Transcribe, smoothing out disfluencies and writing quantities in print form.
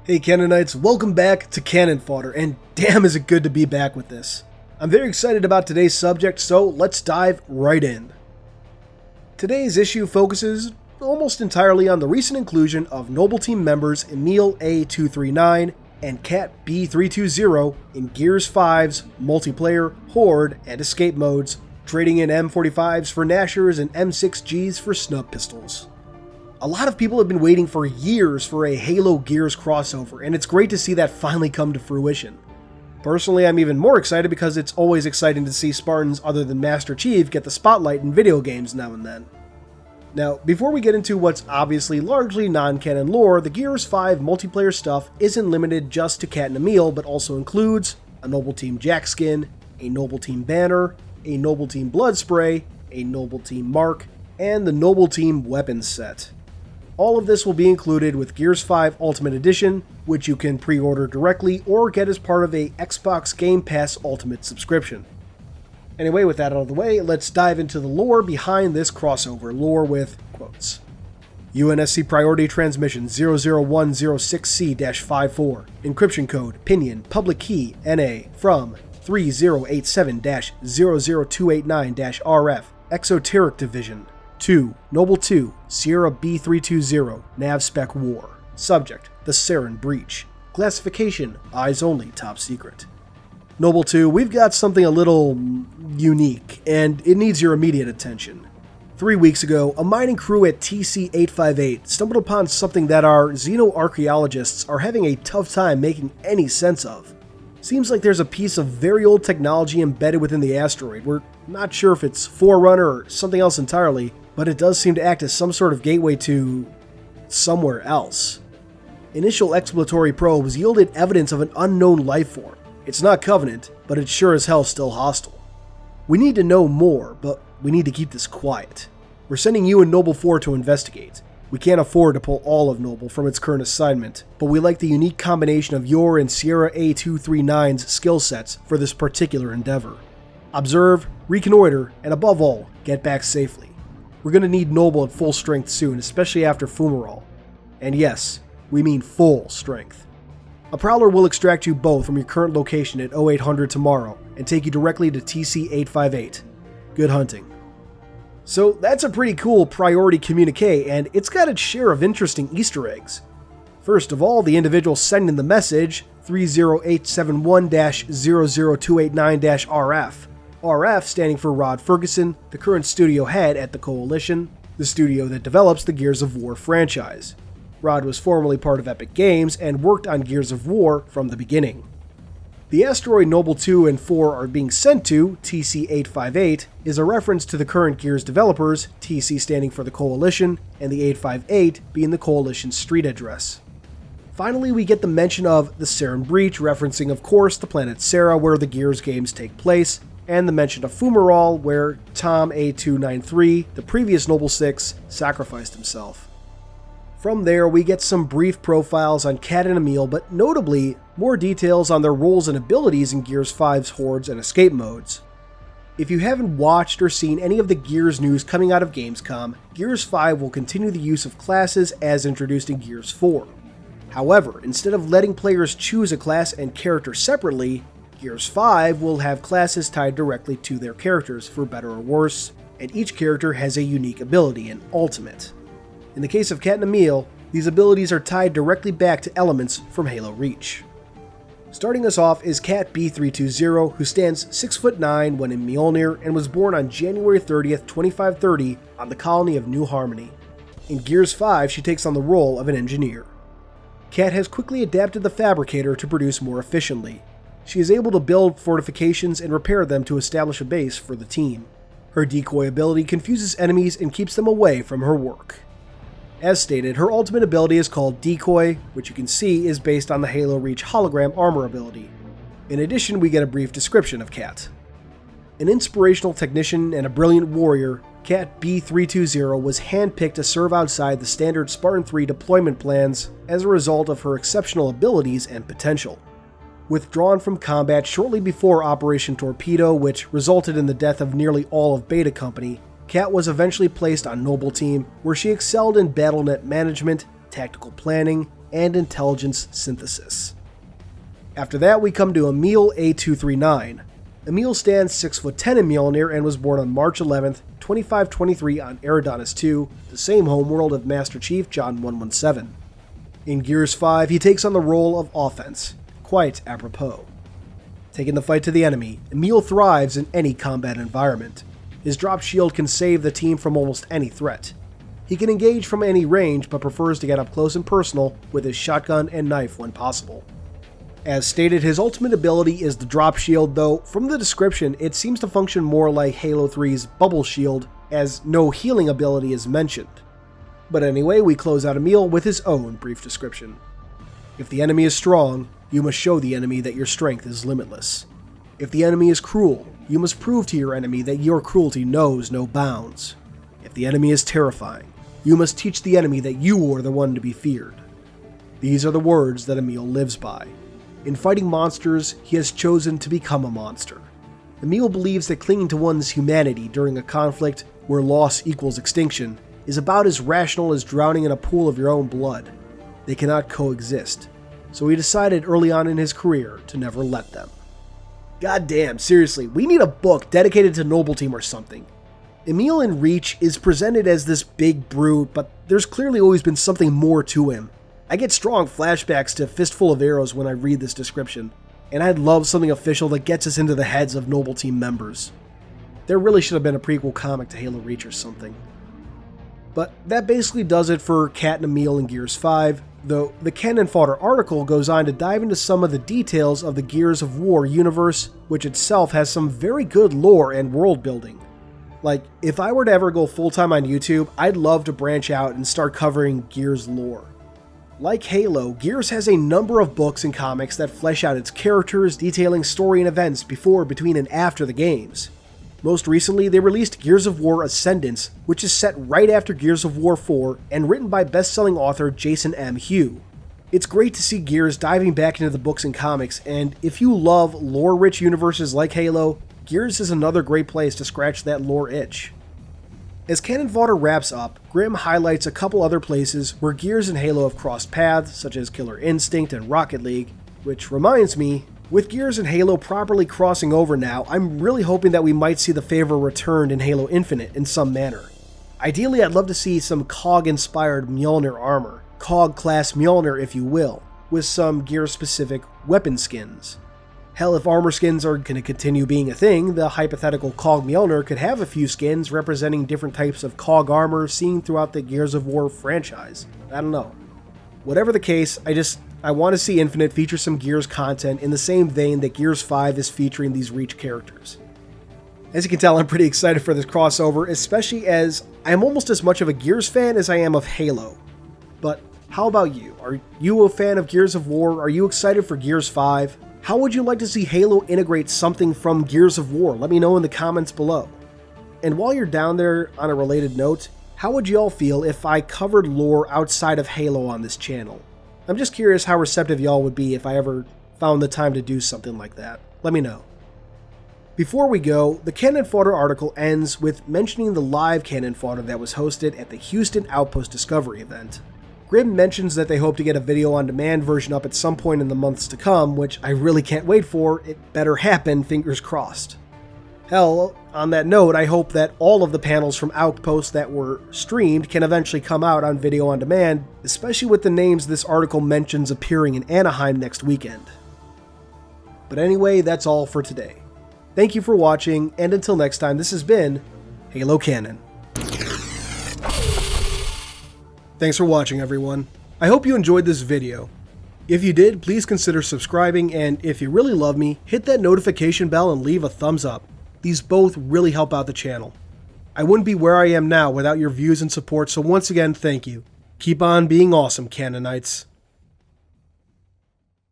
Hey Canonites, welcome back to Canon Fodder, and damn is it good to be back with this. I'm very excited about today's subject, so let's dive right in. Today's issue focuses almost entirely on the recent inclusion of Noble Team members Emile-A239 and Kat-B320 in Gears 5's multiplayer, horde, and escape modes, trading in M45s for Nashers and M6Gs for snub pistols. A lot of people have been waiting for years for a Halo Gears crossover, and it's great to see that finally come to fruition. Personally, I'm even more excited because it's always exciting to see Spartans other than Master Chief get the spotlight in video games now and then. Now, before we get into what's obviously largely non-canon lore, the Gears 5 multiplayer stuff isn't limited just to Kat and Emile, but also includes a Noble Team Jack skin, a Noble Team banner, a Noble Team blood spray, a Noble Team mark, and the Noble Team weapons set. All of this will be included with Gears 5 Ultimate Edition, which you can pre-order directly or get as part of a Xbox Game Pass Ultimate subscription. Anyway, with that out of the way, let's dive into the lore behind this crossover, lore with quotes. UNSC Priority Transmission 00106C-54, Encryption Code, Pinion, Public Key, NA, from 3087-00289-RF, Exoteric Division. 2. Noble 2, Sierra B320, Nav Spec War. Subject, the Sarin Breach. Classification, Eyes Only, Top Secret. Noble 2, we've got something a little unique, and it needs your immediate attention. 3 weeks ago, a mining crew at TC-858 stumbled upon something that our xenoarchaeologists are having a tough time making any sense of. Seems like there's a piece of very old technology embedded within the asteroid. We're not sure if it's Forerunner or something else entirely, but it does seem to act as some sort of gateway to somewhere else. Initial exploratory probes yielded evidence of an unknown life form. It's not Covenant, but it's sure as hell still hostile. We need to know more, but we need to keep this quiet. We're sending you and Noble 4 to investigate. We can't afford to pull all of Noble from its current assignment, but we like the unique combination of your and Sierra A239's skill sets for this particular endeavor. Observe, reconnoiter, and above all, get back safely. We're going to need Noble at full strength soon, especially after Fumarole. And yes, we mean full strength. A Prowler will extract you both from your current location at 0800 tomorrow and take you directly to TC-858. Good hunting. So that's a pretty cool priority communique, and it's got its share of interesting Easter eggs. First of all, the individual sending the message, 30871-00289-RF. RF standing for Rod Ferguson, the current studio head at the Coalition, the studio that develops the Gears of War franchise. Rod was formerly part of Epic Games and worked on Gears of War from the beginning. The asteroid Noble 2 and 4 are being sent to, TC-858, is a reference to the current Gears developers, TC standing for the Coalition, and the 858 being the Coalition's street address. Finally, we get the mention of the Sarin Breach, referencing of course the planet Sera where the Gears games take place, and the mention of Fumarole, where Tom A293, the previous Noble 6, sacrificed himself. From there, we get some brief profiles on Kat and Emile, but notably, more details on their roles and abilities in Gears 5's hordes and escape modes. If you haven't watched or seen any of the Gears news coming out of Gamescom, Gears 5 will continue the use of classes as introduced in Gears 4. However, instead of letting players choose a class and character separately, Gears 5 will have classes tied directly to their characters, for better or worse, and each character has a unique ability, an ultimate. In the case of Kat and Emile, these abilities are tied directly back to elements from Halo Reach. Starting us off is Kat-B320, who stands 6'9" when in Mjolnir and was born on January 30th, 2530 on the colony of New Harmony. In Gears 5, she takes on the role of an engineer. Kat has quickly adapted the Fabricator to produce more efficiently. She is able to build fortifications and repair them to establish a base for the team. Her decoy ability confuses enemies and keeps them away from her work. As stated, her ultimate ability is called Decoy, which you can see is based on the Halo Reach hologram armor ability. In addition, we get a brief description of Kat. An inspirational technician and a brilliant warrior, Kat-B320 was handpicked to serve outside the standard Spartan 3 deployment plans as a result of her exceptional abilities and potential. Withdrawn from combat shortly before Operation Torpedo, which resulted in the death of nearly all of Beta Company, Kat was eventually placed on Noble Team, where she excelled in BattleNet management, tactical planning, and intelligence synthesis. After that, we come to Emile-A239. Emile stands 6'10" in Mjolnir and was born on March 11th, 2523 on Eridanus 2, the same homeworld of Master Chief John 117. In Gears 5, he takes on the role of offense, quite apropos. Taking the fight to the enemy, Emile thrives in any combat environment. His drop shield can save the team from almost any threat. He can engage from any range but prefers to get up close and personal with his shotgun and knife when possible. As stated, his ultimate ability is the drop shield, though from the description it seems to function more like Halo 3's bubble shield, as no healing ability is mentioned. But anyway, we close out Emile with his own brief description. If the enemy is strong, you must show the enemy that your strength is limitless. If the enemy is cruel, you must prove to your enemy that your cruelty knows no bounds. If the enemy is terrifying, you must teach the enemy that you are the one to be feared. These are the words that Emile lives by. In fighting monsters, he has chosen to become a monster. Emile believes that clinging to one's humanity during a conflict where loss equals extinction is about as rational as drowning in a pool of your own blood. They cannot coexist, so he decided early on in his career to never let them. Goddamn, seriously, we need a book dedicated to Noble Team or something. Emile in Reach is presented as this big brute, but there's clearly always been something more to him. I get strong flashbacks to Fistful of Arrows when I read this description, and I'd love something official that gets us into the heads of Noble Team members. There really should have been a prequel comic to Halo Reach or something. But that basically does it for Kat and Emile in Gears 5, though the Canon Fodder article goes on to dive into some of the details of the Gears of War universe, which itself has some very good lore and world building. Like, if I were to ever go full-time on YouTube, I'd love to branch out and start covering Gears lore. Like Halo, Gears has a number of books and comics that flesh out its characters, detailing story and events before, between, and after the games. Most recently, they released Gears of War Ascendance, which is set right after Gears of War 4 and written by best-selling author Jason M. Hugh. It's great to see Gears diving back into the books and comics, and if you love lore-rich universes like Halo, Gears is another great place to scratch that lore itch. As Canon Fodder wraps up, Grimm highlights a couple other places where Gears and Halo have crossed paths, such as Killer Instinct and Rocket League, which reminds me, with Gears and Halo properly crossing over now, I'm really hoping that we might see the favor returned in Halo Infinite in some manner. Ideally, I'd love to see some COG-inspired Mjolnir armor, COG-class Mjolnir if you will, with some Gear-specific weapon skins. Hell, if armor skins are going to continue being a thing, the hypothetical COG Mjolnir could have a few skins representing different types of COG armor seen throughout the Gears of War franchise. I don't know. Whatever the case, I want to see Infinite feature some Gears content in the same vein that Gears 5 is featuring these Reach characters. As you can tell, I'm pretty excited for this crossover, especially as I'm almost as much of a Gears fan as I am of Halo. But how about you? Are you a fan of Gears of War? Are you excited for Gears 5? How would you like to see Halo integrate something from Gears of War? Let me know in the comments below. And while you're down there, on a related note, how would y'all feel if I covered lore outside of Halo on this channel? I'm just curious how receptive y'all would be if I ever found the time to do something like that. Let me know. Before we go, the Canon Fodder article ends with mentioning the live Canon Fodder that was hosted at the Houston Outpost Discovery event. Grimm mentions that they hope to get a video-on-demand version up at some point in the months to come, which I really can't wait for. It better happen, fingers crossed. Hell, on that note, I hope that all of the panels from Outpost that were streamed can eventually come out on video-on-demand, especially with the names this article mentions appearing in Anaheim next weekend. But anyway, that's all for today. Thank you for watching, and until next time, this has been Halo Canon. Thanks for watching, everyone. I hope you enjoyed this video. If you did, please consider subscribing, and if you really love me, hit that notification bell and leave a thumbs up. These both really help out the channel. I wouldn't be where I am now without your views and support, so once again, thank you. Keep on being awesome, Canonites.